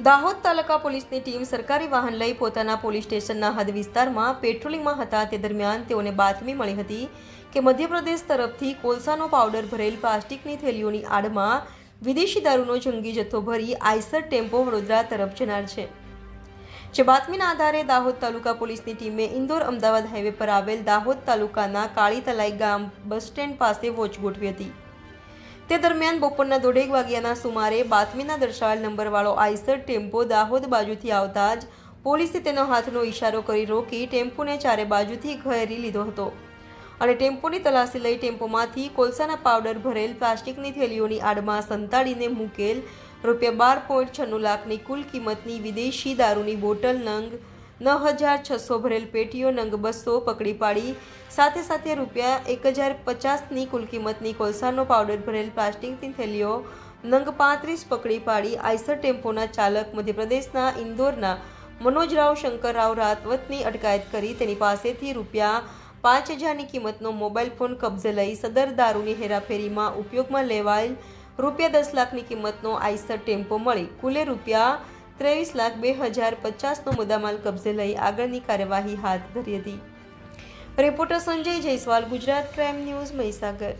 દાહોદ તાલુકા પોલીસની ટીમ સરકારી વાહન લઈ પોતાના પોલીસ સ્ટેશનના હદ વિસ્તારમાં પેટ્રોલિંગમાં હતા તે દરમિયાન તેઓને બાતમી મળી હતી કે મધ્યપ્રદેશ તરફથી કોલસાનો પાવડર ભરેલ પ્લાસ્ટિકની થેલીઓની આડમાં વિદેશી દારૂનો જંગી જથ્થો ભરી આઈસર ટેમ્પો વડોદરા તરફ જનાર છે। જે બાતમીના આધારે દાહોદ તાલુકા પોલીસની ટીમે ઇન્દોર અમદાવાદ હાઈવે પર આવેલ દાહોદ તાલુકાના કાળી તલાઈ ગામ બસ સ્ટેન્ડ પાસે વોચ ગોઠવી હતી। તે દરમિયાન બપોરના 1:30 વાગ્યાના સુમારે બાતમીના દર્શાવેલ નંબરવાળો આઈસર ટેમ્પો દાહોદ બાજુથી આવતા જ પોલીસે તેનો હાથનો ઇશારો કરી રોકી ટેમ્પોને ચારે બાજુથી ઘેરી લીધો હતો અને ટેમ્પોની તલાશી લઈ ટેમ્પોમાંથી કોલસાના પાવડર ભરેલ પ્લાસ્ટિકની થેલીઓની આડમાં સંતાડીને મૂકેલ ₹12.96 લાખની કુલ કિંમતની વિદેશી દારૂની બોટલ નંગ 9,600 ભરેલ પેટીઓ નંગ 200 પકડી પાડી સાથે સાથે ₹1,050ની કુલ કિંમતની કોલસાનો પાવડર ભરેલ પ્લાસ્ટિકની થેલીઓ નંગ 35 પકડી પાડી આઈસર ટેમ્પોના ચાલક મધ્યપ્રદેશના ઇન્દોરના મનોજરાવ શંકરરાવ રાતવતની અટકાયત કરી તેની પાસેથી ₹5,000ની કિંમતનો મોબાઈલ ફોન કબજે લઈ સદર દારૂની હેરાફેરીમાં ઉપયોગમાં લેવાયેલ ₹10 લાખની કિંમતનો આઈસર ટેમ્પો મળી કુલે ₹23,02,050નો મુદ્દામાલ કબજે લઈ આગળની કાર્યવાહી હાથ ધરી હતી। Reporter Sanjay Jaiswal, Gujarat crime news, Mahisagar.